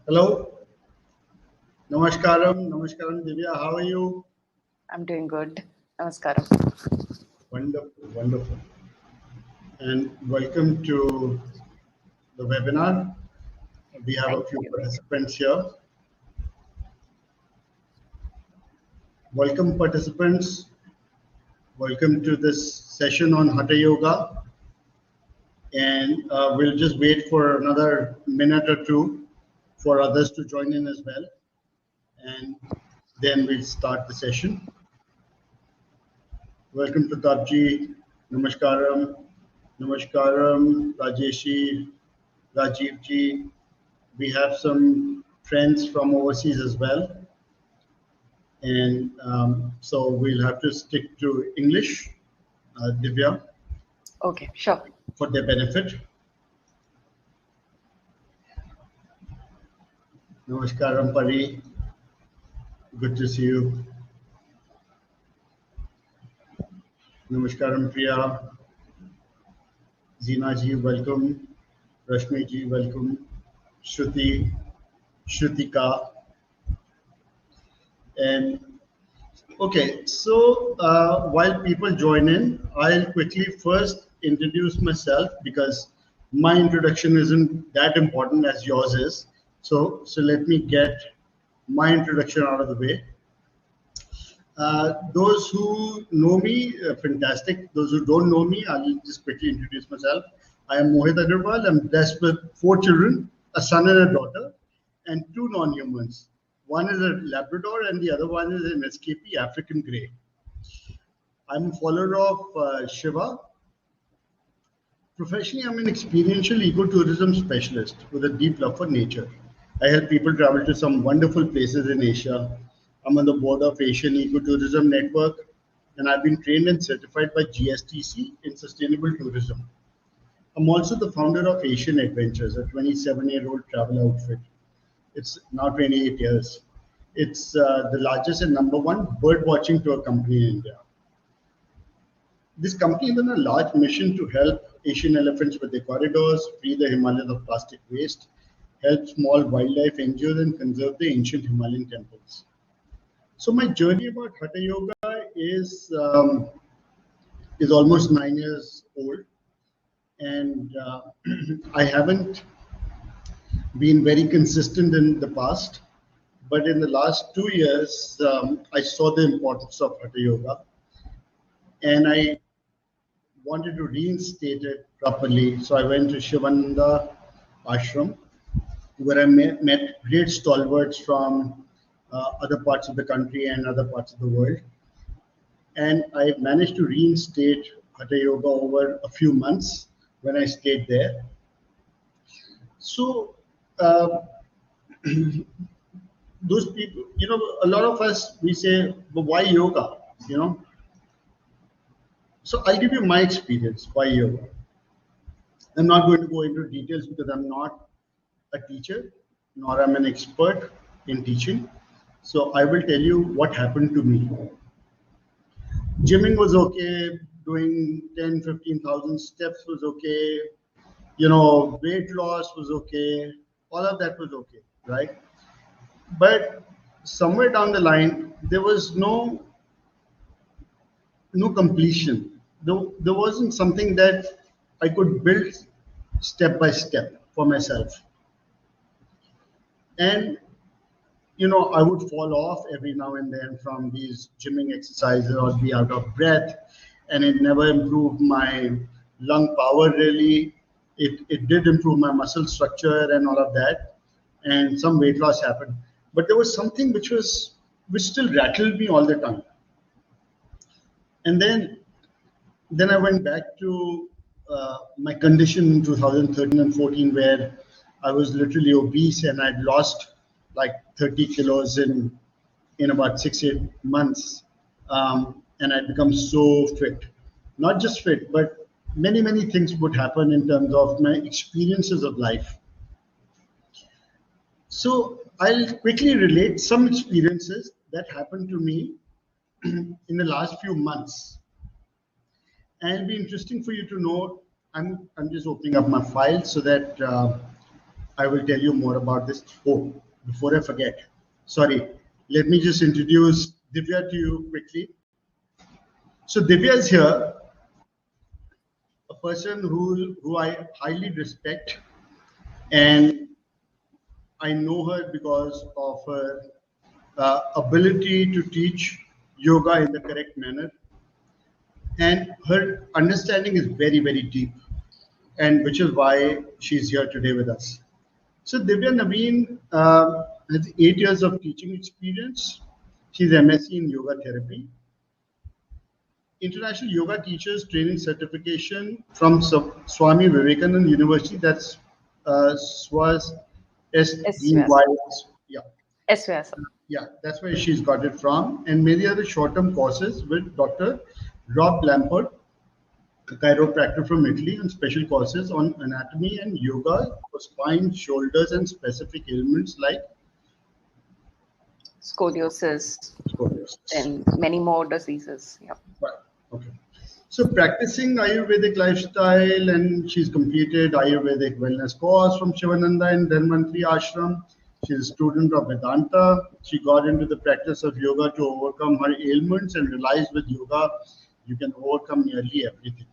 Hello. Namaskaram, Divya. How are you? I'm doing good. Namaskaram. Wonderful. And welcome to the webinar. We have a few participants here. Welcome, participants. Welcome to this session on Hatha Yoga. And we'll just wait for another minute or two for others to join in as well. And then we'll start the session. Welcome to Tabji. Namaskaram, Rajeshi, Rajiv ji. We have some friends from overseas as well. And so we'll have to stick to English, Divya. Okay, sure. For their benefit. Namaskaram, Pari. Good to see you. Namaskaram, Priya. Zina ji, welcome. Rashmi ji, welcome. Shruti, Shrutika. And okay, so while people join in, I'll quickly first introduce myself because my introduction isn't that important as yours is. So let me get my introduction out of the way. Those who know me, fantastic. Those who don't know me, I'll just quickly introduce myself. I am Mohit Aggarwal. I'm blessed with 4 children, a son and a daughter, and 2 non-humans. One is a Labrador and the other one is an escapee African grey. I'm a follower of Shiva. Professionally, I'm an experiential ecotourism specialist with a deep love for nature. I help people travel to some wonderful places in Asia. I'm on the board of Asian Ecotourism Network, and I've been trained and certified by GSTC in sustainable tourism. I'm also the founder of Asian Adventures, a 27-year-old travel outfit. It's now 28 years. It's the largest and #1 bird watching tour company in India. This company is on a large mission to help Asian elephants with their corridors, free the Himalayas of plastic waste, help small wildlife NGOs, and conserve the ancient Himalayan temples. So my journey about Hatha Yoga is almost 9 years old, and I haven't been very consistent in the past, but in the last 2 years, I saw the importance of Hatha Yoga, and I wanted to reinstate it properly. So I went to Shivananda Ashram, where I met great stalwarts from other parts of the country and other parts of the world. And I managed to reinstate Hatha Yoga over a few months when I stayed there. So those people, a lot of us, we say, but why yoga, So I'll give you my experience, why yoga. I'm not going to go into details because I'm not a teacher, nor I'm an expert in teaching. So I will tell you what happened to me. Gymming was okay, doing 10, 15,000 steps was okay, weight loss was okay, all of that was okay, right? But somewhere down the line, there was no completion. There wasn't something that I could build step by step for myself. And I would fall off every now and then from these gymming exercises or be out of breath, and it never improved my lung power really. It did improve my muscle structure and all of that, and some weight loss happened. But there was something which still rattled me all the time. And then I went back to my condition in 2013 and 14, where I was literally obese and I'd lost like 30 kilos in about 6-8 months. And I'd become so fit. Not just fit, but many things would happen in terms of my experiences of life. So I'll quickly relate some experiences that happened to me in the last few months. And it'll be interesting for you to know, I'm just opening up my file so that I will tell you more about this. Oh, before I forget, sorry, let me just introduce Divya to you quickly. So Divya is here, a person who I highly respect, and I know her because of her ability to teach yoga in the correct manner, and her understanding is very, very deep, and which is why she's here today with us. So Divya Naveen has 8 years of teaching experience. She's MSc in yoga therapy, International Yoga Teachers Training Certification from Swami Vivekananda University. That's SWAS SVS. SDY. Yeah, SVS. yeah, that's where she's got it from. And many other short-term courses with Dr. Rob Lampert, a chiropractor from Italy, and special courses on anatomy and yoga for spine, shoulders, and specific ailments like Scoliosis scoliosis. and many more diseases. Yeah. Right. Okay. So practicing Ayurvedic lifestyle, and she's completed Ayurvedic wellness course from Shivananda and Dhanvantri Ashram. She's a student of Vedanta. She got into the practice of yoga to overcome her ailments and realized with yoga you can overcome nearly everything.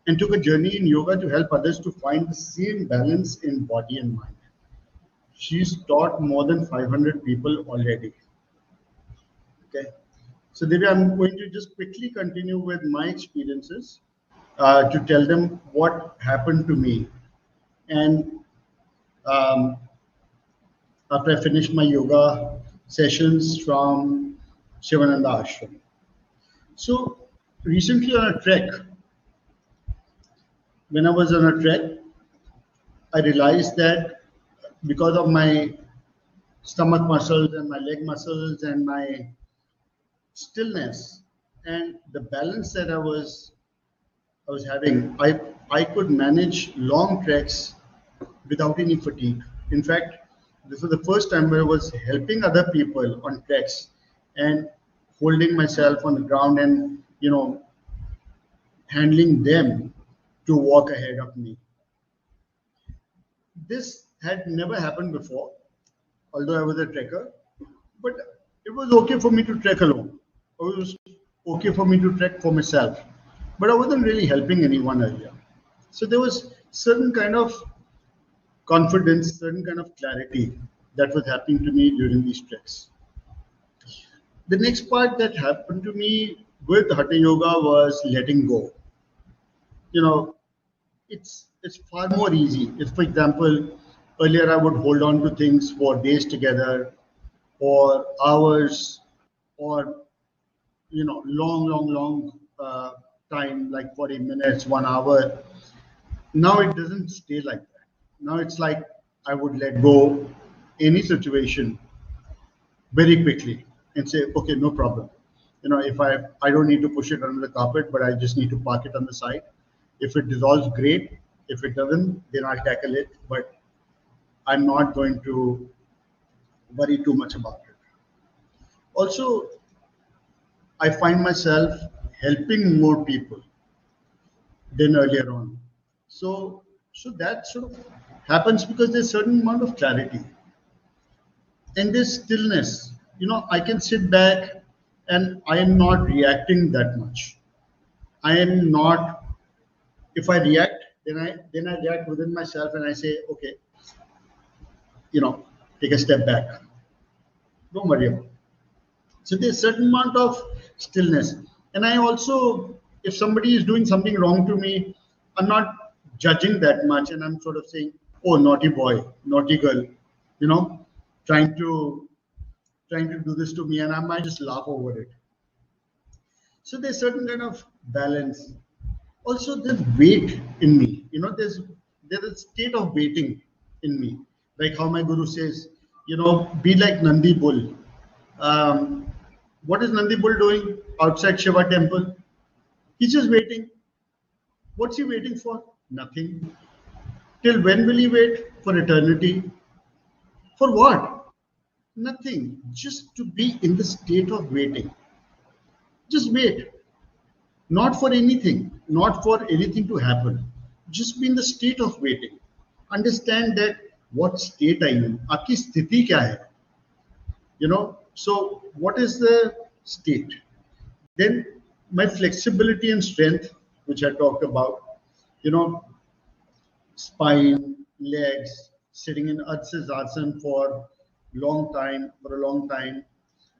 And took a journey in yoga to help others to find the same balance in body and mind. She's taught more than 500 people already. Okay. So Divya, I'm going to just quickly continue with my experiences to tell them what happened to me. And um, after I finished my yoga sessions from Shivananda Ashram. So recently on a trek, when I was on a trek, I realized that because of my stomach muscles and my leg muscles and my stillness and the balance that I was having, I could manage long treks without any fatigue. In fact, this was the first time where I was helping other people on treks and holding myself on the ground and handling them to walk ahead of me. This had never happened before, although I was a trekker, but it was okay for me to trek alone. It was okay for me to trek for myself, but I wasn't really helping anyone earlier. So there was certain kind of confidence, certain kind of clarity that was happening to me during these treks. The next part that happened to me with Hatha Yoga was letting go. You know, it's far more easy. If, for example, earlier I would hold on to things for days together, or hours, or long time, like 40 minutes, 1 hour. Now it doesn't stay like that. Now it's like I would let go any situation very quickly and say, okay, no problem. If I don't need to push it under the carpet, but I just need to park it on the side. If it dissolves, great. If it doesn't, then I'll tackle it. But I'm not going to worry too much about it. Also, I find myself helping more people than earlier on. So that sort of happens because there's a certain amount of clarity and there's stillness. I can sit back and I am not reacting that much. I am not. If I react, then I react within myself and I say, okay, take a step back. Don't worry about it. So there's a certain amount of stillness. And I also, if somebody is doing something wrong to me, I'm not judging that much. And I'm sort of saying, oh, naughty boy, naughty girl, you know, trying to do this to me. And I might just laugh over it. So there's certain kind of balance. Also, there's weight in me. There's a state of waiting in me. Like how my guru says, be like Nandi Bull. What is Nandi Bull doing outside Shiva temple? He's just waiting. What's he waiting for? Nothing. Till when will he wait? For eternity. For what? Nothing. Just to be in the state of waiting. Just wait. Not for anything. Not for anything to happen. Just be in the state of waiting. Understand that what state are you in? आपकी स्थिति क्या है? You know, so what is the state? Then my flexibility and strength, which I talked about, you know, spine, legs, sitting in Asana for a long time.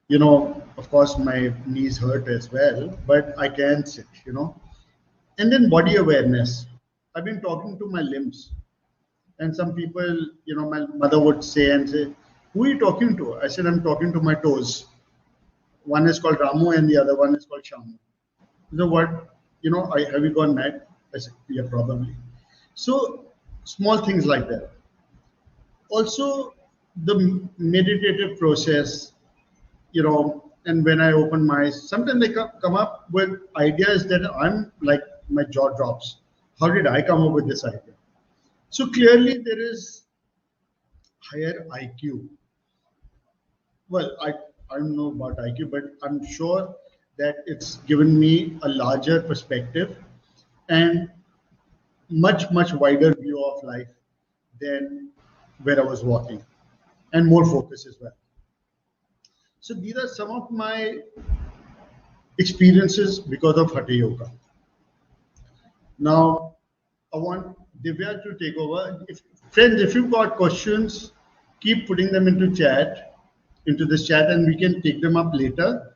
You know, of course, my knees hurt as well, but I can sit, you know. And then body awareness. I've been talking to my limbs. And some people, you know, my mother would say, who are you talking to? I said, I'm talking to my toes. One is called Ramu and the other one is called Shamu. So what, you know, have you gone mad? I said, yeah, probably. So small things like that. Also, the meditative process, you know, and when I open my eyes, sometimes they come up with ideas that I'm like, my jaw drops. How did I come up with this idea? So clearly there is higher IQ. Well, I don't know about IQ, but I'm sure that it's given me a larger perspective and much wider view of life than where I was walking, and more focus as well. So these are some of my experiences because of Hatha Yoga. Now I want Divya to take over. Friends, if you've got questions, keep putting them into this chat, and we can take them up later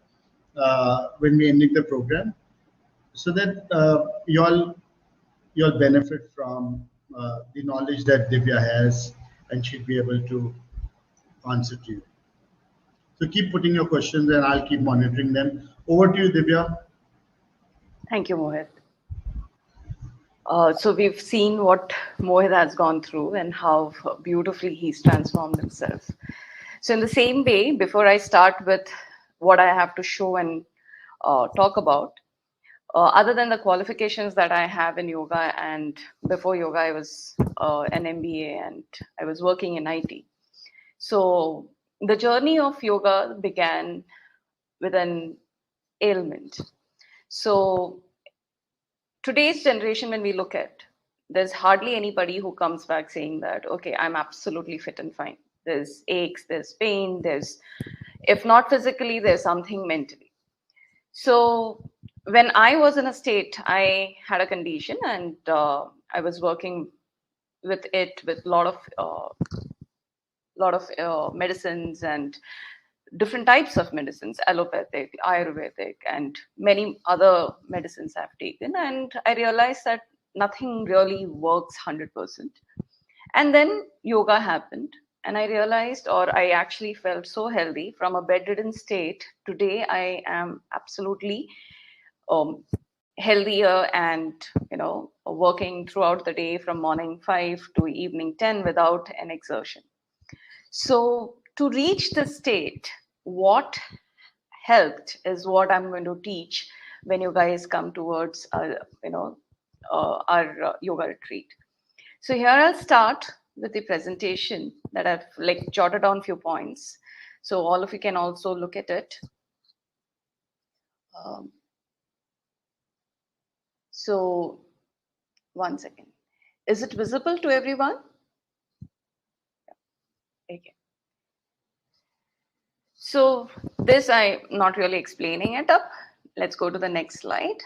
when we ending the program, so that you'll benefit from the knowledge that Divya has, and she'll be able to answer to you. So keep putting your questions, and I'll keep monitoring them. Over to you, Divya. Thank you, Mohit. So we've seen what Mohit has gone through and how beautifully he's transformed himself. So in the same way, before I start with what I have to show and talk about, other than the qualifications that I have in yoga, and before yoga, I was an MBA and I was working in IT. So the journey of yoga began with an ailment. So today's generation, when we look at, there's hardly anybody who comes back saying that, okay, I'm absolutely fit and fine. There's aches, there's pain, there's, if not physically, there's something mentally. So when I was in a state, I had a condition, and I was working with it with a lot of medicines and different types of medicines, allopathic, Ayurvedic, and many other medicines I've taken. And I realized that nothing really works 100%. And then yoga happened. And I realized, or I actually felt so healthy from a bedridden state. Today, I am absolutely healthier and, working throughout the day from morning 5 to evening 10 without an exertion. So to reach this state, what helped is what I'm going to teach when you guys come towards, our yoga retreat. So here I'll start with the presentation that I've jotted down a few points. So all of you can also look at it. So one second. Is it visible to everyone? Okay. So this, I'm not really explaining it up. Let's go to the next slide.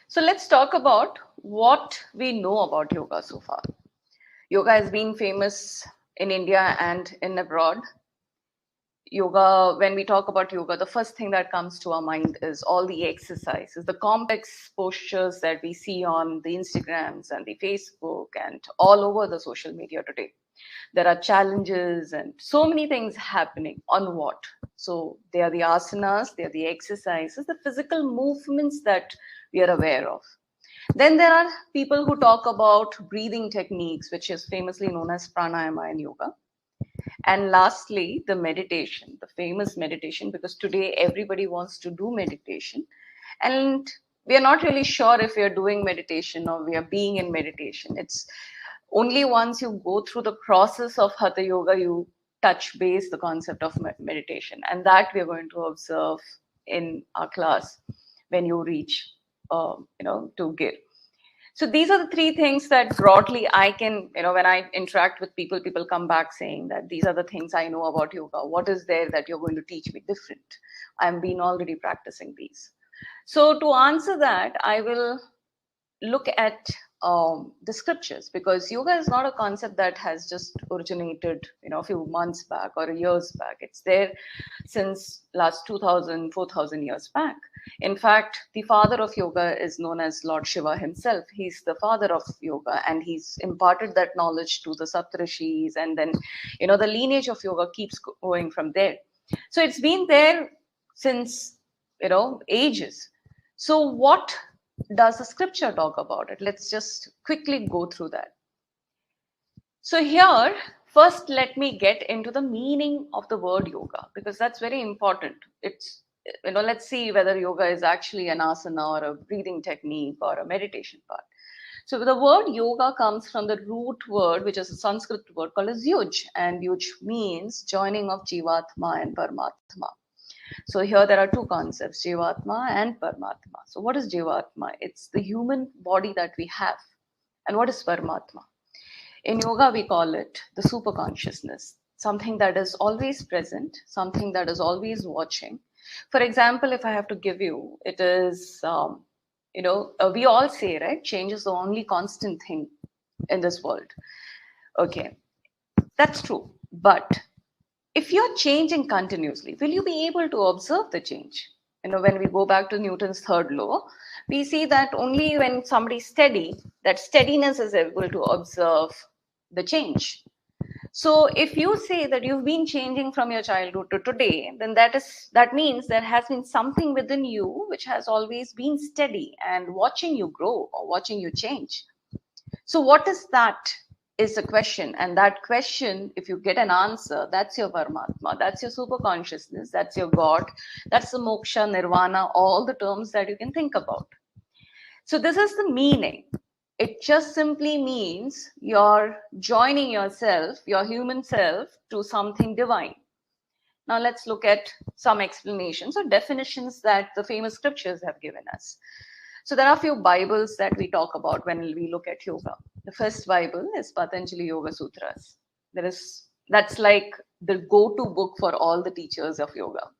So let's talk about what we know about yoga so far. Yoga has been famous in India and in abroad. Yoga, when we talk about yoga, the first thing that comes to our mind is all the exercises, the complex postures that we see on the Instagrams and the Facebook and all over the social media today. There are challenges and so many things happening on what? So they are the asanas, they are the exercises, the physical movements that we are aware of. Then there are people who talk about breathing techniques, which is famously known as pranayama in yoga. And lastly, the meditation, the famous meditation, because today everybody wants to do meditation. And we are not really sure if we are doing meditation or we are being in meditation. It's only once you go through the process of Hatha Yoga, you touch base the concept of meditation. And that we are going to observe in our class when you reach, to give. So these are the three things that broadly I can, when I interact with people, people come back saying that these are the things I know about yoga. What is there that you're going to teach me different? I've been already practicing these. So to answer that, I will look at the scriptures, because yoga is not a concept that has just originated a few months back or years back. It's there since last 2000 4000 years back. In fact, the father of yoga is known as Lord Shiva himself. He's the father of yoga, and he's imparted that knowledge to the Saptarishis, and then the lineage of yoga keeps going from there. So it's been there since ages. So what does the scripture talk about it? Let's just quickly go through that. So here, first let me get into the meaning of the word yoga, because that's very important. It's, let's see whether yoga is actually an asana or a breathing technique or a meditation part. So the word yoga comes from the root word, which is a Sanskrit word called as yuj, and yuj means joining of Jivatma and Paramatma. So here there are two concepts, Jivatma and Paramatma. So what is Jivatma? It's the human body that we have. And what is Paramatma? In yoga, we call it the super consciousness, something that is always present, something that is always watching. For example, if I have to give you, it is, we all say, right, change is the only constant thing in this world. Okay, that's true. But if you're changing continuously, will you be able to observe the change? When we go back to Newton's third law, we see that only when somebody's steady, that steadiness is able to observe the change. So if you say that you've been changing from your childhood to today, then that means there has been something within you which has always been steady and watching you grow or watching you change. So what is that? Is a question, and that question, if you get an answer, that's your Paramatma, that's your super consciousness, that's your God, that's the moksha, nirvana, all the terms that you can think about. So this is the meaning. It just simply means you're joining yourself, your human self, to something divine. Now let's look at some explanations or definitions that the famous scriptures have given us. So there are a few Bibles that we talk about when we look at yoga. The first Bible is Patanjali Yoga Sutras. That's like the go-to book for all the teachers of yoga.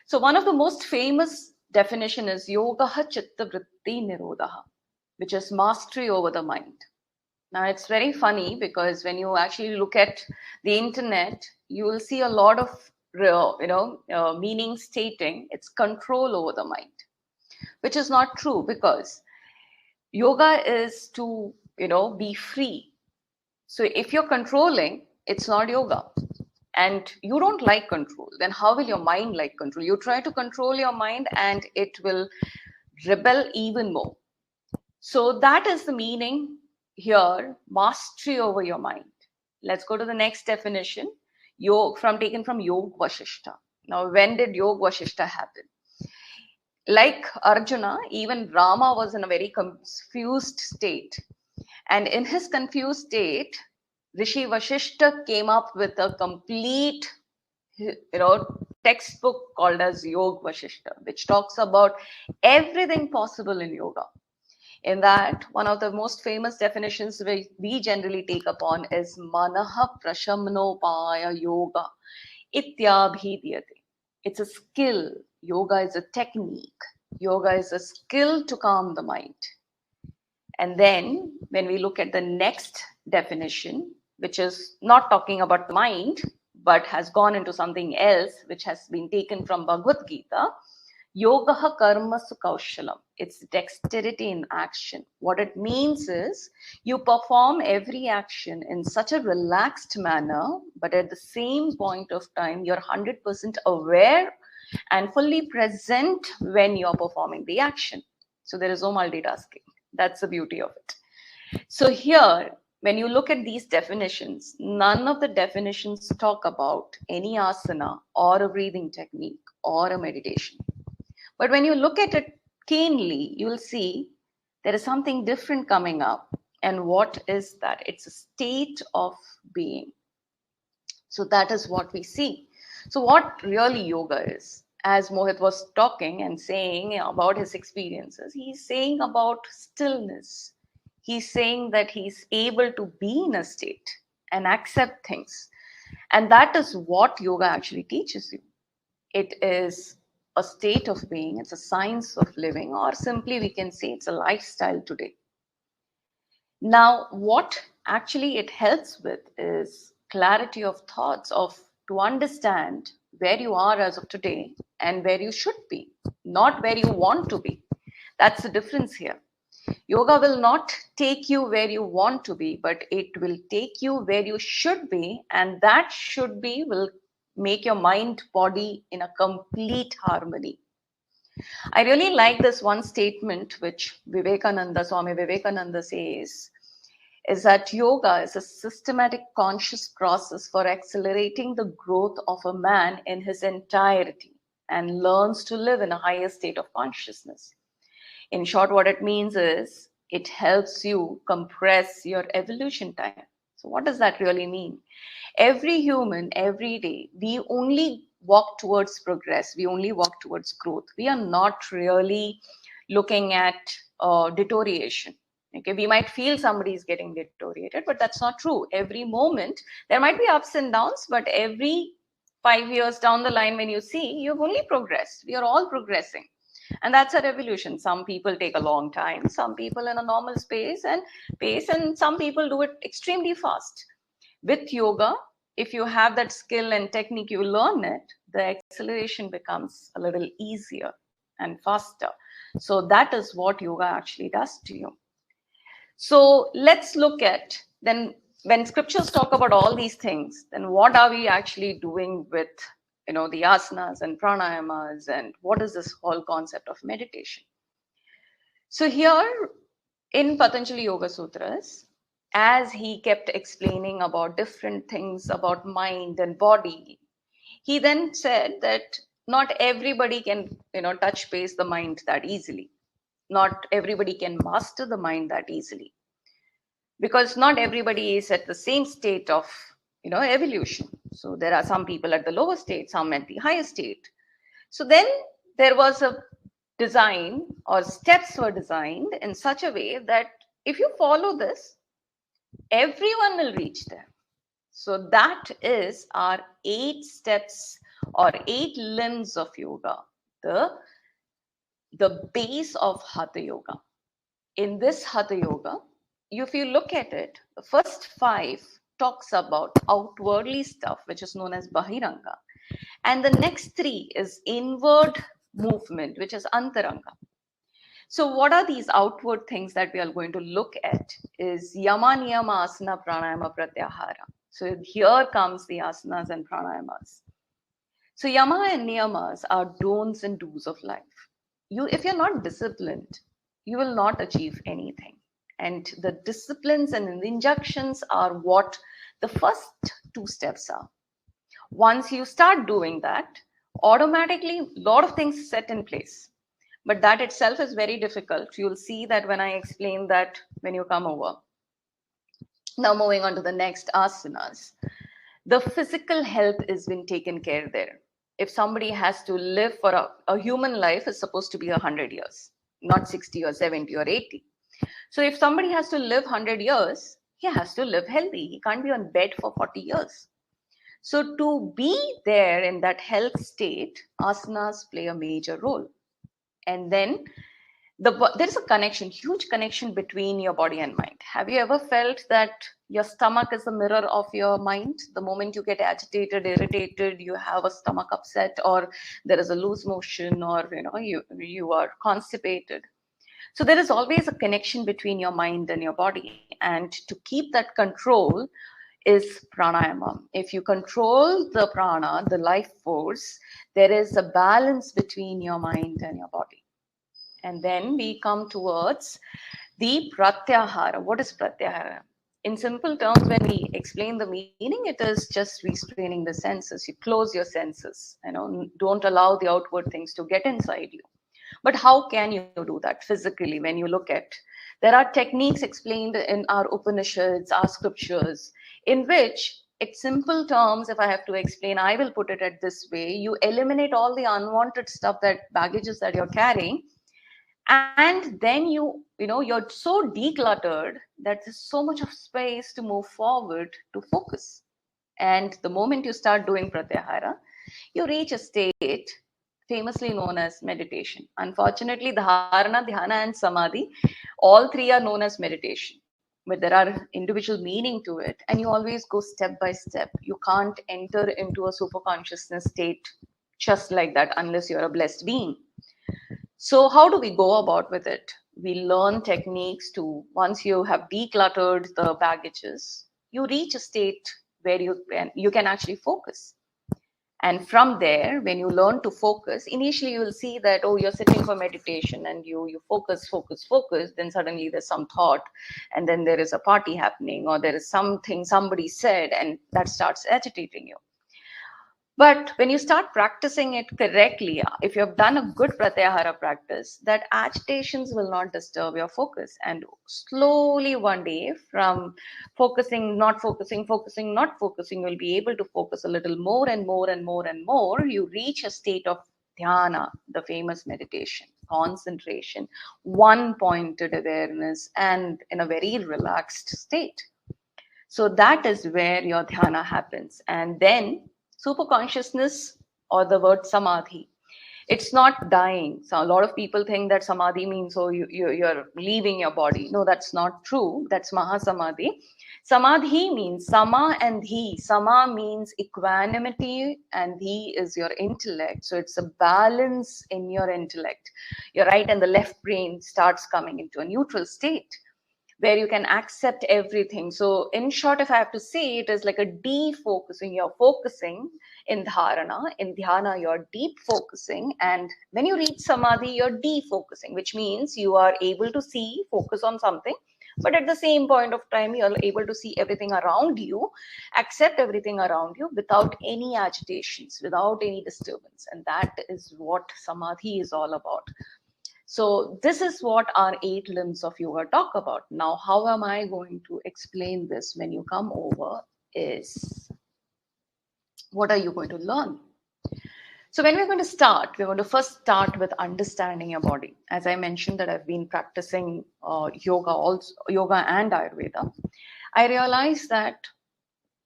So one of the most famous definition is Yogaha Chitta Vritti Nirodha, which is mastery over the mind. Now it's very funny because when you actually look at the internet, you will see a lot of meaning stating it's control over the mind, which is not true, because yoga is to be free. So if you're controlling, it's not yoga, and you don't like control, then how will your mind like control? You try to control your mind and it will rebel even more. So that is the meaning here, mastery over your mind. Let's go to the next definition, taken from Yog Vashishta. Now when did Yog Vashishta happen? Like Arjuna, even Rama was in a very confused state. And in his confused state, Rishi Vashishta came up with a complete, textbook called as Yog Vashishta, which talks about everything possible in yoga. In that, one of the most famous definitions we generally take upon is Manaha Prashamnopaya Yoga Ityabhidhyate. It's a skill. Yoga is a technique. Yoga is a skill to calm the mind. And then when we look at the next definition, which is not talking about the mind, but has gone into something else, which has been taken from Bhagavad Gita, Yogaha Karmasu Kaushalam. It's dexterity in action. What it means is you perform every action in such a relaxed manner, but at the same point of time, you're 100% aware and fully present when you're performing the action. So there is no multitasking. That's the beauty of it. So here, when you look at these definitions, none of the definitions talk about any asana or a breathing technique or a meditation. But when you look at it keenly, you'll see there is something different coming up. And what is that? It's a state of being. So that is what we see. So what really yoga is? as Mohit was talking and saying about his experiences, he's saying about stillness. He's saying that he's able to be in a state and accept things. And that is what yoga actually teaches you. It is a state of being, it's a science of living, or simply we can say it's a lifestyle today. Now, what actually it helps with is clarity of thoughts, of to understand where you are as of today and where you should be, not where you want to be. That's the difference here. Yoga will not take you where you want to be, but it will take you where you should be, and that should be will make your mind body in a complete harmony. I really like this one statement which Swami Vivekananda says, is that yoga is a systematic conscious process for accelerating the growth of a man in his entirety and learns to live in a higher state of consciousness. In short, what it means is it helps you compress your evolution time. So what does that really mean? Every human, every day, we only walk towards progress. We only walk towards growth. We are not really looking at deterioration. Okay, we might feel somebody is getting deteriorated, but that's not true. Every moment, there might be ups and downs, but every 5 years down the line, when you see, you've only progressed. We are all progressing. And that's our evolution. Some people take a long time, some people in a normal pace, and some people do it extremely fast. With yoga, if you have that skill and technique, you learn it, the acceleration becomes a little easier and faster. So that is what yoga actually does to you. So let's look at then when scriptures talk about all these things, then what are we actually doing with the asanas and pranayamas, and what is this whole concept of meditation? So here in Patanjali Yoga Sutras, as he kept explaining about different things about mind and body, he then said that not everybody can touch base the mind that easily. Not everybody can master the mind that easily, because not everybody is at the same state of evolution. So there are some people at the lower state, some at the higher state. So then there was a design, or steps were designed in such a way that if you follow this, everyone will reach there. So that is our 8 steps or 8 limbs of yoga, the base of Hatha Yoga. In this Hatha Yoga, if you look at it, the first 5 talks about outwardly stuff, which is known as Bahiranga. And the next 3 is inward movement, which is Antaranga. So what are these outward things that we are going to look at is Yamanamasana Pranayama Pratyahara. So here comes the asanas and pranayamas. So yama and niyamas are don'ts and do's of life. If you're not disciplined, you will not achieve anything. And the disciplines and the injunctions are what the first 2 steps are. Once you start doing that, automatically a lot of things set in place. But that itself is very difficult. You'll see that when I explain that when you come over. Now moving on to the next asanas. The physical health is being taken care there. If somebody has to live for a human life is supposed to be 100 years, not 60 or 70 or 80. So if somebody has to live 100 years, he has to live healthy. He can't be on bed for 40 years. So to be there in that health state, asanas play a major role. And then there's a connection, huge connection between your body and mind. Have you ever felt that your stomach is the mirror of your mind? The moment you get agitated, irritated, you have a stomach upset, or there is a loose motion, or you are constipated. So there is always a connection between your mind and your body. And to keep that control is pranayama. If you control the prana, the life force, there is a balance between your mind and your body. And then we come towards the Pratyahara. What is Pratyahara? In simple terms, when we explain the meaning, it is just restraining the senses. You close your senses, don't allow the outward things to get inside you. But how can you do that physically when you look at? There are techniques explained in our Upanishads, our scriptures, in which It's simple terms. If I have to explain, I will put it at this way. You eliminate all the unwanted stuff, that baggages that you're carrying, and then you're so decluttered that there's so much of space to move forward, to focus. And the moment you start doing pratyahara, you reach a state famously known as meditation. Unfortunately, dharana, dhyana, and samadhi, all three are known as meditation. But there are individual meaning to it, and you always go step by step. You can't enter into a super consciousness state just like that unless you're a blessed being. So, how do we go about with it? We learn techniques to, once you have decluttered the baggages, you reach a state where you can actually focus. And from there, when you learn to focus, initially you will see that, oh, you're sitting for meditation and you focus. Then suddenly there's some thought, and then there is a party happening, or there is something somebody said, and that starts agitating you. But when you start practicing it correctly, if you have done a good pratyahara practice, that agitations will not disturb your focus. And slowly one day, from focusing, not focusing, focusing, not focusing, you'll be able to focus a little more and more and more and more. You reach a state of dhyana, the famous meditation, concentration, one pointed awareness, and in a very relaxed state. So that is where your dhyana happens. And then super consciousness, or the word samadhi, it's not dying. So a lot of people think that samadhi means, oh, you're leaving your body. No, that's not true. That's mahasamadhi. Samadhi means sama and dhi. Sama means equanimity, and dhi is your intellect. So it's a balance in your intellect. Your right and the left brain starts coming into a neutral state where you can accept everything. So, in short, if I have to say, it is like a defocusing. You're focusing in dharana. In dhyana, you're deep focusing. And when you reach samadhi, you're defocusing, which means you are able to see, focus on something. But at the same point of time, you're able to see everything around you, accept everything around you without any agitations, without any disturbance. And that is what samadhi is all about. So this is what our 8 limbs of yoga talk about. Now, how am I going to explain this when you come over is, what are you going to learn? So when we're going to start, we're going to first start with understanding your body. As I mentioned that I've been practicing yoga and Ayurveda, I realized that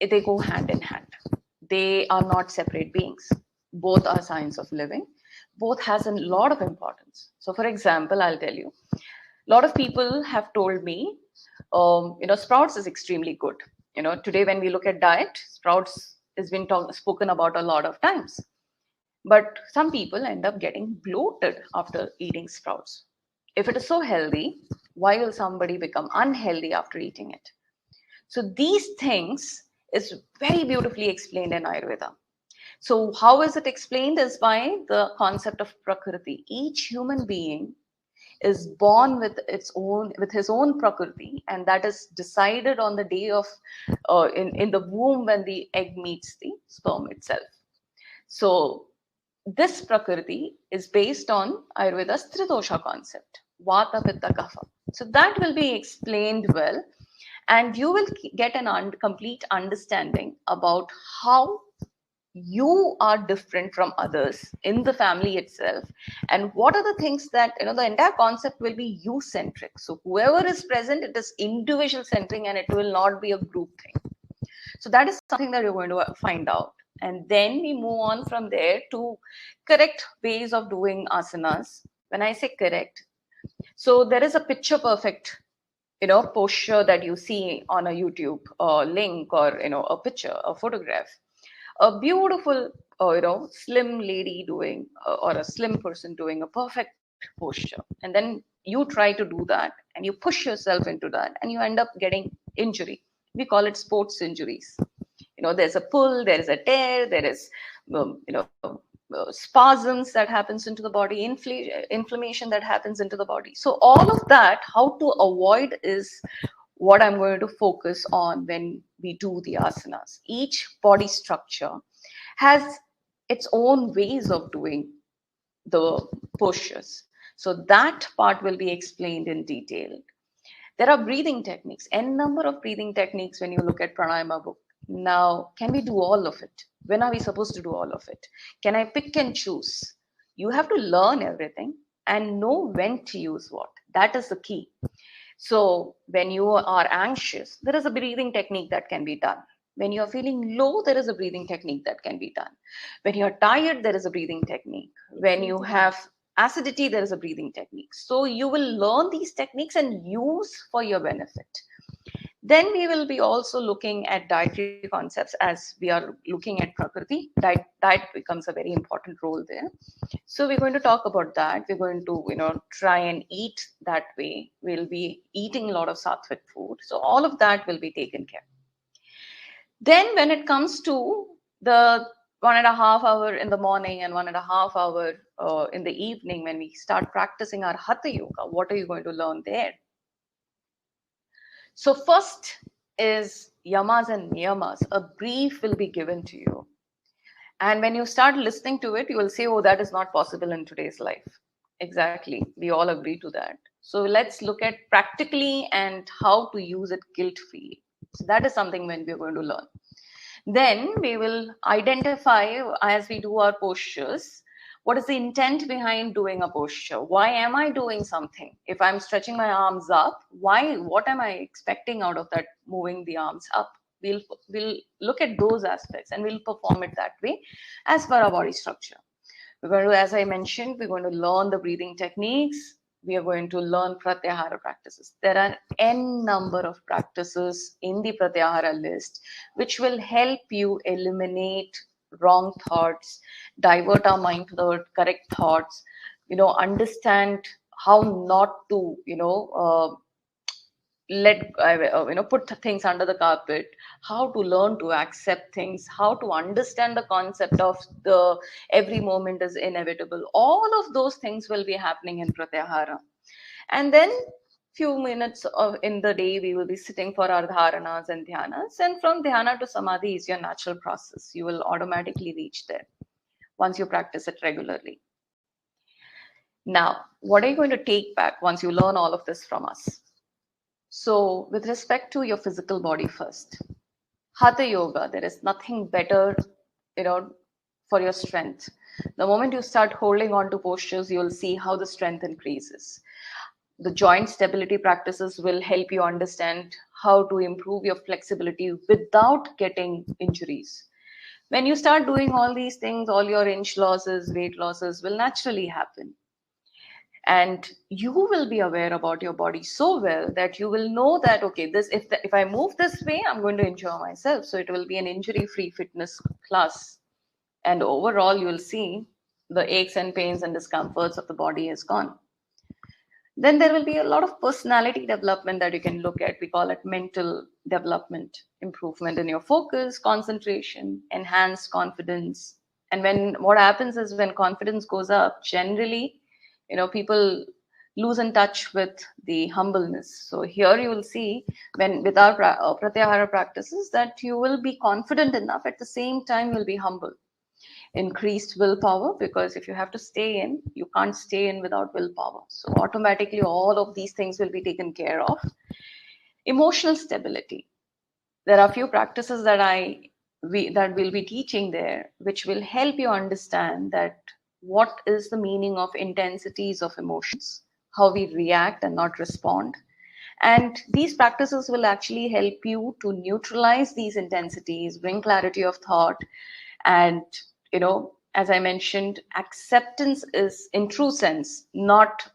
they go hand in hand. They are not separate beings. Both are signs of living. Both has a lot of importance. So, for example, I'll tell you, a lot of people have told me, sprouts is extremely good. Today when we look at diet, sprouts has been spoken about a lot of times. But some people end up getting bloated after eating sprouts. If it is so healthy, why will somebody become unhealthy after eating it? So these things is very beautifully explained in Ayurveda. So how is it explained? Is by the concept of Prakriti. Each human being is born with his own Prakriti, and that is decided on the day of in the womb when the egg meets the sperm itself. So this Prakriti is based on Ayurveda's Tridosha concept, Vata, Pitta, Kapha. So that will be explained well, and you will get an complete understanding about how you are different from others in the family itself, and what are the things that the entire concept will be you centric. So whoever is present, it is individual centric, and it will not be a group thing. So that is something that you're going to find out, and then we move on from there to correct ways of doing asanas. When I say correct, so there is a picture perfect posture that you see on a YouTube link, or a picture, a photograph, a beautiful slim lady doing or a slim person doing a perfect posture, and then you try to do that and you push yourself into that and you end up getting injury. We call it sports injuries. There's a pull, there is a tear, there is spasms that happens into the body, inflammation that happens into the body. So all of that, how to avoid, is what I'm going to focus on when we do the asanas. Each body structure has its own ways of doing the postures. So that part will be explained in detail. There are breathing techniques, n number of breathing techniques when you look at pranayama book. Now, can we do all of it? When are we supposed to do all of it? Can I pick and choose? You have to learn everything and know when to use what. That is the key. So, when you are anxious, there is a breathing technique that can be done. When you are feeling low, there is a breathing technique that can be done. When you are tired, there is a breathing technique. When you have acidity, there is a breathing technique. So, you will learn these techniques and use for your benefit. Then we will be also looking at dietary concepts as we are looking at Prakriti. Diet becomes a very important role there. So we're going to talk about that. We're going to, try and eat that way. We'll be eating a lot of sattvic food. So all of that will be taken care. Then when it comes to the 1.5 hour in the morning and 1.5 hour in the evening, when we start practicing our Hatha Yoga, what are you going to learn there? So first is yamas and niyamas. A brief will be given to you. And when you start listening to it, you will say, oh, that is not possible in today's life. Exactly. We all agree to that. So let's look at practically and how to use it guilt-free. So that is something when we're going to learn. Then we will identify as we do our postures, what is the intent behind doing a posture? Why am I doing something? If I'm stretching my arms up, why? What am I expecting out of that moving the arms up? We'll look at those aspects and we'll perform it that way as per our body structure. We're going to, as I mentioned, we're going to learn the breathing techniques. We are going to learn Pratyahara practices. There are n number of practices in the Pratyahara list, which will help you eliminate wrong thoughts, divert our mind to the correct thoughts, understand how not to, put things under the carpet, how to learn to accept things, how to understand the concept of the every moment is inevitable. All of those things will be happening in Pratyahara. And then few minutes in the day we will be sitting for our dharanas and dhyanas, and from dhyana to samadhi is your natural process. You will automatically reach there once you practice it regularly. Now, what are you going to take back once you learn all of this from us? So, with respect to your physical body first, Hatha Yoga, there is nothing better, for your strength. The moment you start holding on to postures, you'll see how the strength increases. The joint stability practices will help you understand how to improve your flexibility without getting injuries. When you start doing all these things, all your inch losses, weight losses will naturally happen. And you will be aware about your body so well that you will know that, okay, if I move this way, I'm going to injure myself. So it will be an injury-free fitness class. And overall, you will see the aches and pains and discomforts of the body is gone. Then there will be a lot of personality development that you can look at. We call it mental development, improvement in your focus, concentration, enhanced confidence. And what happens is when confidence goes up, generally, people lose in touch with the humbleness. So here you will see when with our pratyahara practices that you will be confident enough, at the same time you'll be humble. Increased willpower, because if you have to stay in, you can't stay in without willpower. So automatically all of these things will be taken care of. Emotional stability. There are a few practices that we'll be teaching there, which will help you understand that what is the meaning of intensities of emotions, how we react and not respond. And these practices will actually help you to neutralize these intensities, bring clarity of thought. And, as I mentioned, acceptance is, in true sense, not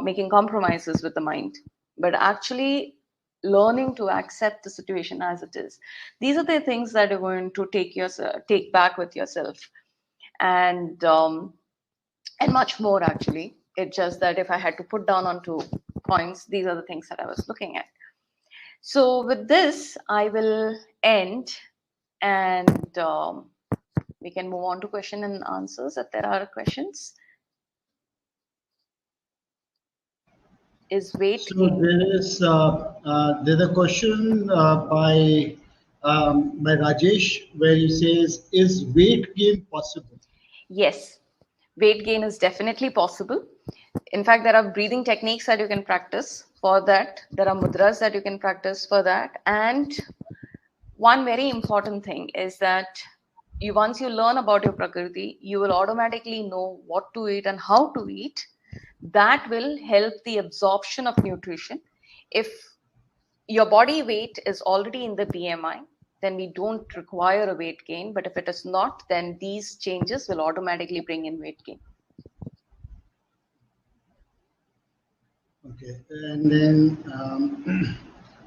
making compromises with the mind, but actually learning to accept the situation as it is. These are the things that you're going to take back with yourself. And much more, actually. It's just that if I had to put down onto points, these are the things that I was looking at. So with this, I will end, and we can move on to question and answers if there are questions. Is weight gain? There's a question by Rajesh where he says, "Is weight gain possible?" Yes, weight gain is definitely possible. In fact, there are breathing techniques that you can practice for that. There are mudras that you can practice for that. And one very important thing is that once you learn about your prakriti, you will automatically know what to eat and how to eat. That will help the absorption of nutrition. If your body weight is already in the BMI, then we don't require a weight gain. But if it is not, then these changes will automatically bring in weight gain. Okay, and then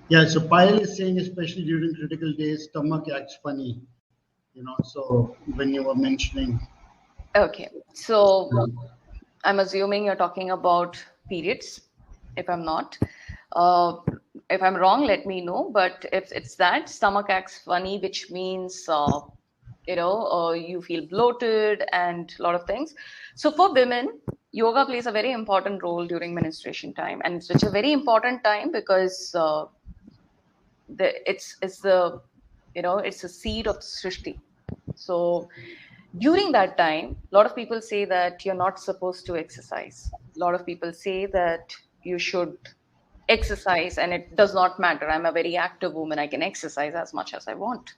yeah, so Payal is saying, especially during critical days, stomach acts funny. So when you were mentioning. Okay, so I'm assuming you're talking about periods. If I'm not, uh, if I'm wrong, let me know. But if it's that, stomach acts funny, which means you feel bloated and a lot of things. So for women, yoga plays a very important role during menstruation time, and it's a very important time because it's the it's a seed of Srishti. So during that time, a lot of people say that you're not supposed to exercise. A lot of people say that you should exercise, and it does not matter. I'm a very active woman. I can exercise as much as I want.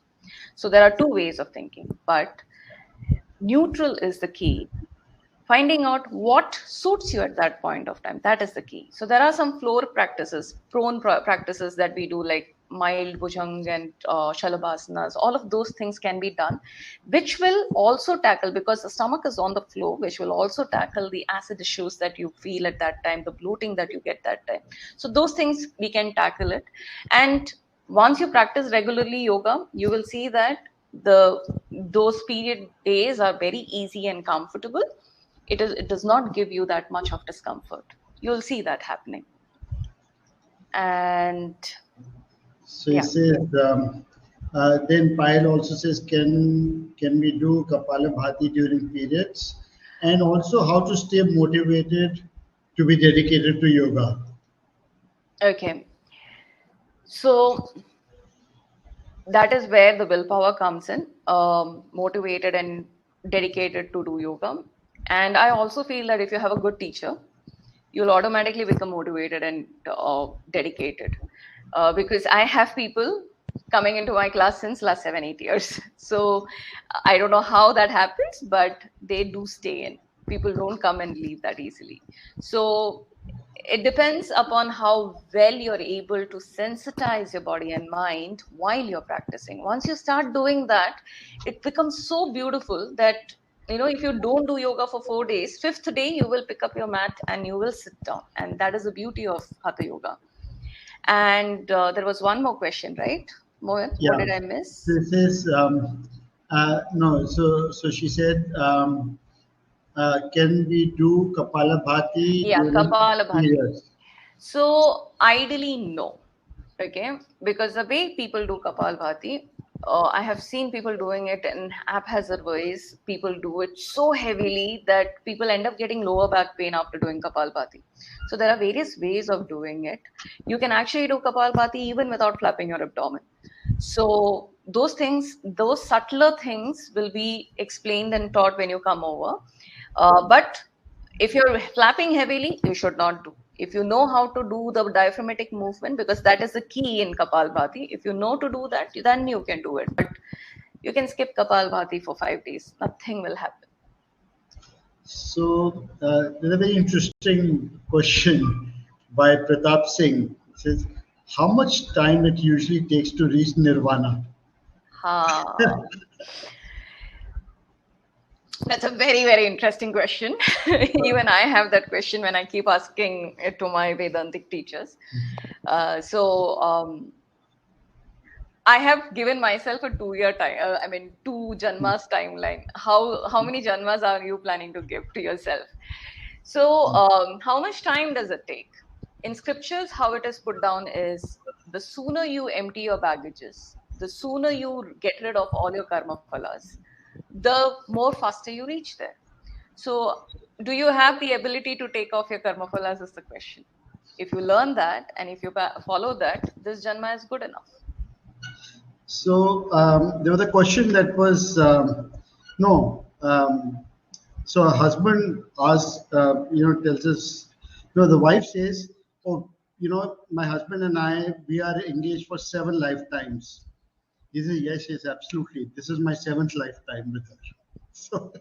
So there are two ways of thinking, but neutral is the key. Finding out what suits you at that point of time, that is the key. So there are some floor practices, practices that we do, like mild bhujang and shalabhasanas. All of those things can be done, which will also tackle, because the stomach is on the floor, which will also tackle the acid issues that you feel at that time, the bloating that you get that time. So those things we can tackle it. And once you practice regularly yoga, you will see that those period days are very easy and comfortable. It does not give you that much of discomfort. You'll see that happening. And So he says, then Payal also says, can we do Kapalabhati during periods? And also how to stay motivated to be dedicated to yoga. Okay. So that is where the willpower comes in, motivated and dedicated to do yoga. And I also feel that if you have a good teacher, you'll automatically become motivated and dedicated. Because I have people coming into my class since last 7-8 years. So I don't know how that happens, but they do stay in. People don't come and leave that easily. So it depends upon how well you're able to sensitize your body and mind while you're practicing. Once you start doing that, it becomes so beautiful that if you don't do yoga for 4 days, fifth day you will pick up your mat and you will sit down, and that is the beauty of Hatha Yoga. And there was one more question, right, Mohit? Yeah. What did I miss? This is no. So she said, can we do Kapalabhati Yeah, during Kapalabhati. periods? So ideally, no. Okay, because the way people do Kapalbhati, I have seen people doing it in haphazard ways. People do it so heavily that people end up getting lower back pain after doing Kapalbhati. So there are various ways of doing it. You can actually do Kapalbhati even without flapping your abdomen. So those things, those subtler things will be explained and taught when you come over. But if you're flapping heavily, you should not do. If you know how to do the diaphragmatic movement, because that is the key in Kapalbhati, if you know to do that, then you can do it. But you can skip Kapalbhati for 5 days. Nothing will happen. So there's a very interesting question by Pratap Singh. It says, how much time it usually takes to reach nirvana? That's a very, very interesting question. Even I have that question when I keep asking it to my Vedantic teachers. I have given myself a 2-year time. 2 janmas timeline. How many janmas are you planning to give to yourself? So, how much time does it take? In scriptures, how it is put down is the sooner you empty your baggages, the sooner you get rid of all your karma phalas, the more faster you reach there. So, do you have the ability to take off your karma phalas? Is the question. If you learn that and if you follow that, this janma is good enough. So there was a question that was no. So a husband asks, tells us, the wife says, oh, my husband and I, we are engaged for 7 lifetimes. He said, yes, yes, absolutely. This is my 7th lifetime with her. So,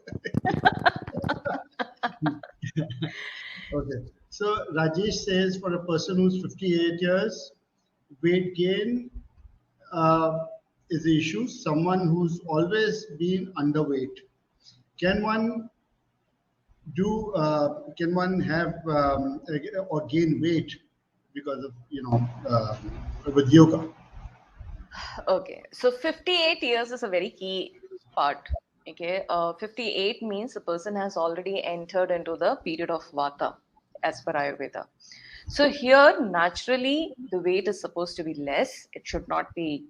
okay. So Rajesh says for a person who's 58 years, weight gain is the issue. Someone who's always been underweight. Can one can one have or gain weight because of, with yoga? Okay, so 58 years is a very key part. Okay, 58 means the person has already entered into the period of Vata as per Ayurveda. So here, naturally, the weight is supposed to be less. It should not be,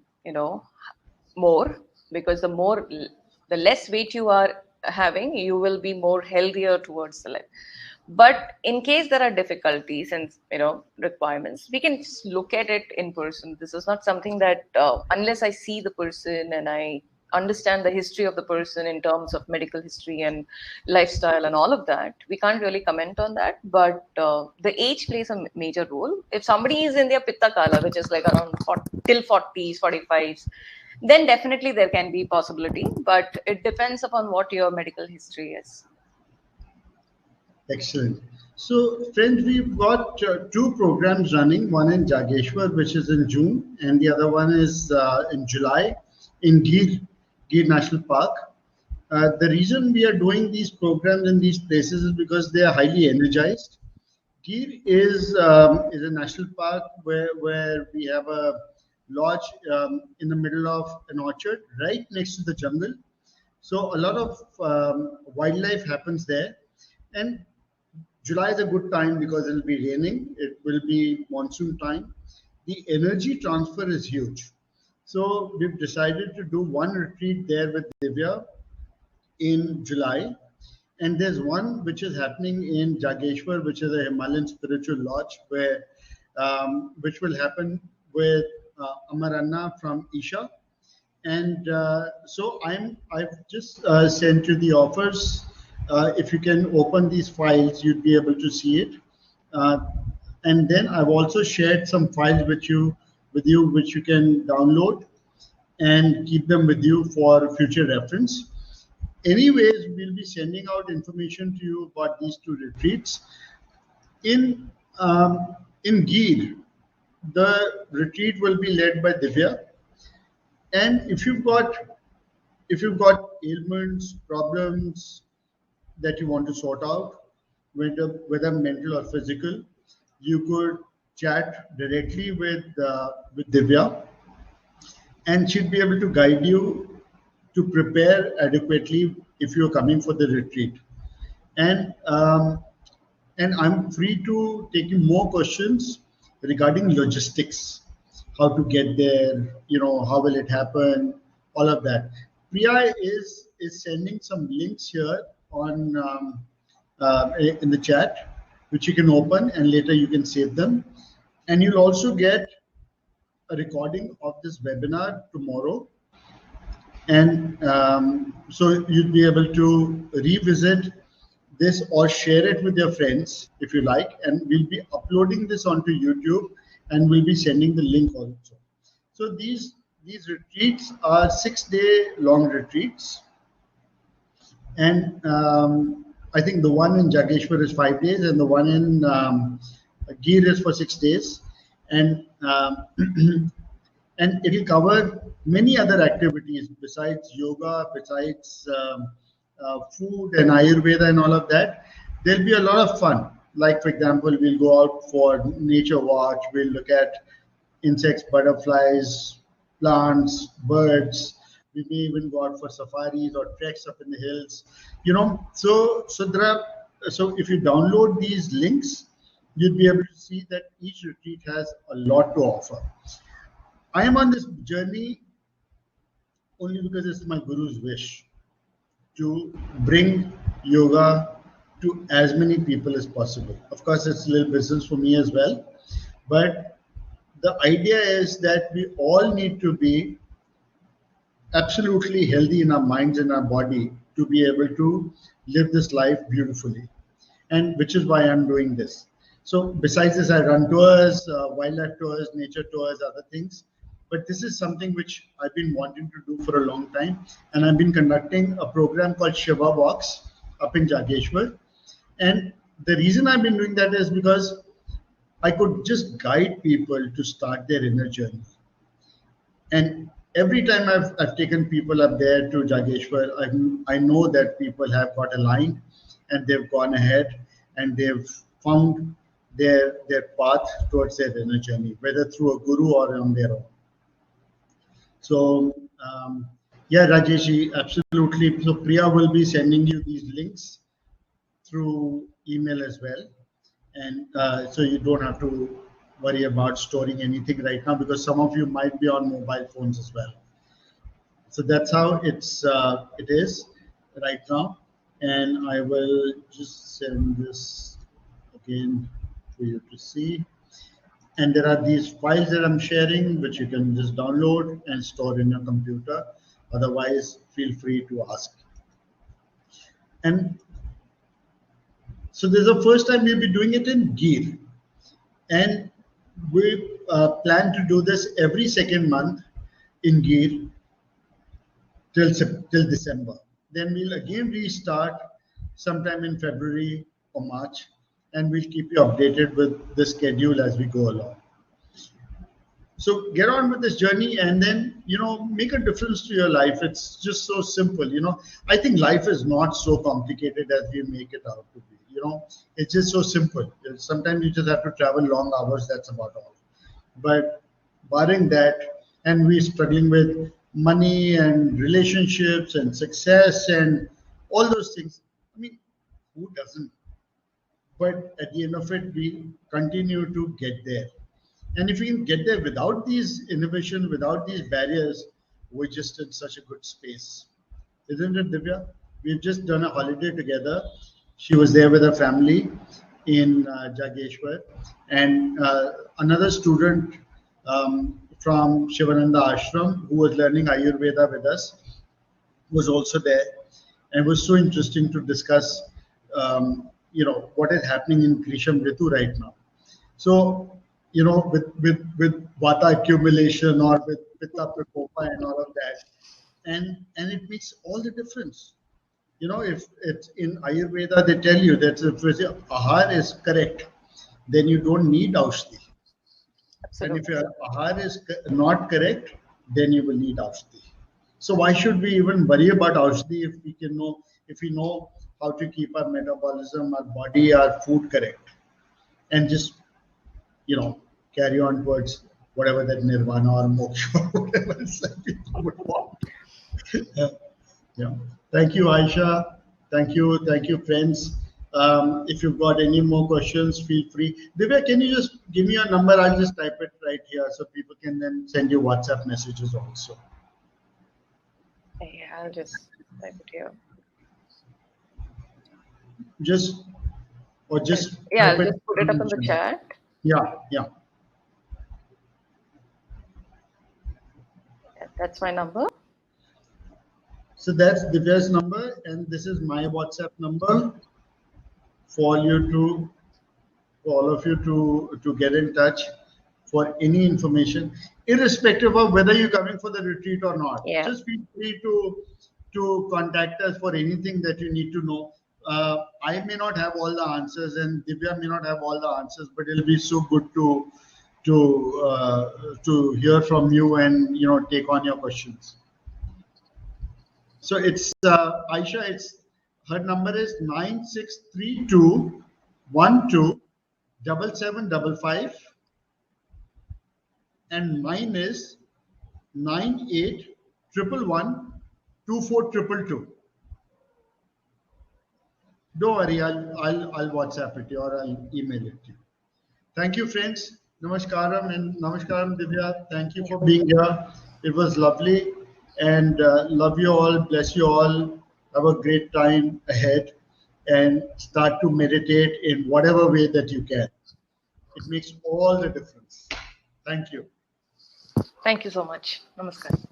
more, because the less weight you are having, you will be more healthier towards the life. But in case there are difficulties and requirements, we can just look at it in person. This is not something that unless I see the person and I understand the history of the person in terms of medical history and lifestyle and all of that, we can't really comment on that. But the age plays a major role. If somebody is in their pitta kala, which is like around 40, till 40s 45s, then definitely there can be possibility, but it depends upon what your medical history is. Excellent. So, friends, we've got 2 programs running. One in Jageshwar, which is in June, and the other one is in July in Gir National Park. The reason we are doing these programs in these places is because they are highly energized. Gir is a national park where we have a lodge in the middle of an orchard, right next to the jungle. So a lot of wildlife happens there, and July is a good time because it'll be raining. It will be monsoon time. The energy transfer is huge. So we've decided to do one retreat there with Divya in July. And there's one which is happening in Jageshwar, which is a Himalayan spiritual lodge, which will happen with Amarana from Isha. And so I've just sent you the offers. If you can open these files, you'd be able to see it. Uh, and then I've also shared some files with you, which you can download and keep them with you for future reference. Anyways, we'll be sending out information to you about these 2 retreats. In in Gir, the retreat will be led by Divya. And if you've got ailments, problems that you want to sort out, whether mental or physical, you could chat directly with Divya, and she'd be able to guide you to prepare adequately if you're coming for the retreat. And and I'm free to take in more questions regarding logistics, how to get there, how will it happen, all of that. Priya is sending some links here on in the chat, which you can open and later you can save them. And you'll also get a recording of this webinar tomorrow. And so you'll be able to revisit this or share it with your friends if you like. And we'll be uploading this onto YouTube and we'll be sending the link also. So these retreats are 6-day long retreats. And I think the one in Jageshwar is 5 days and the one in Gir is for 6 days. And and it will cover many other activities besides yoga, besides food and Ayurveda and all of that. There'll be a lot of fun. Like, for example, we'll go out for nature watch. We'll look at insects, butterflies, plants, birds. We may even go out for safaris or treks up in the hills. So if you download these links, you'll be able to see that each retreat has a lot to offer. I am on this journey only because it's my guru's wish to bring yoga to as many people as possible. Of course, it's a little business for me as well, but the idea is that we all need to be absolutely healthy in our minds and our body to be able to live this life beautifully, and which is why I'm doing this. So besides this, I run tours, wildlife tours, nature tours, other things. but this is something which I've been wanting to do for a long time. And I've been conducting a program called Shiva Walks up in Jageshwar. And the reason I've been doing that is because I could just guide people to start their inner journey. And every time I've taken people up there to Jageshwar, I know that people have got aligned and they've gone ahead and they've found their path towards their inner journey, whether through a guru or on their own. So, yeah, Rajesh, absolutely. So Priya will be sending you these links through email as well. And so you don't have to worry about storing anything right now, because some of you might be on mobile phones as well. So that's how it is right now. And I will just send this again for you to see. And there are these files that I'm sharing, which you can just download and store in your computer. Otherwise, feel free to ask. And so this is the first time we'll be doing it in Gir. And we plan to do this every second month in Gir till December. Then we'll again restart sometime in February or March, and we'll keep you updated with the schedule as we go along. So get on with this journey and then, make a difference to your life. It's just so simple. I think life is not so complicated as we make it out to be. It's just so simple. Sometimes you just have to travel long hours. That's about all. But barring that, and we're struggling with money and relationships and success and all those things. I mean, who doesn't? But at the end of it, we continue to get there. And if we can get there without these inhibitions, without these barriers, we're just in such a good space. Isn't it, Divya? We've just done a holiday together. She was there with her family in Jageshwar. And another student from Shivananda Ashram, who was learning Ayurveda with us, was also there. And it was so interesting to discuss, what is happening in Grisham Ritu right now. So, with vata accumulation or with pitta prakopa and all of that, and it makes all the difference. If it's in Ayurveda, they tell you that if your ahar is correct, then you don't need aushti. And if your ahar is not correct, then you will need aushti. So why should we even worry about aushti if we know how to keep our metabolism, our body, our food correct, and just carry on towards whatever that nirvana or moksha or whatever people would want. Yeah. Thank you, Aisha. Thank you, friends. If you've got any more questions, feel free. Divya, can you just give me your number? I'll just type it right here so people can then send you WhatsApp messages also. Yeah, I'll just type it here. Just I'll just put it up in the chat. Yeah. That's my number. So that's Divya's number, and this is my WhatsApp number for all of you to get in touch for any information, irrespective of whether you're coming for the retreat or not. Yeah. Just feel free to contact us for anything that you need to know. I may not have all the answers, and Divya may not have all the answers, but it'll be so good to hear from you and take on your questions. So it's Aisha. Her number is 9632 12 7755, and mine is 98 111 2422. Don't worry, I'll WhatsApp it to you or I'll email it to you. Thank you, friends. Namaskaram and Namaskaram, Divya. Thank you for being here. It was lovely, and love you all. Bless you all. Have a great time ahead, and start to meditate in whatever way that you can. It makes all the difference. Thank you. Thank you so much. Namaskar.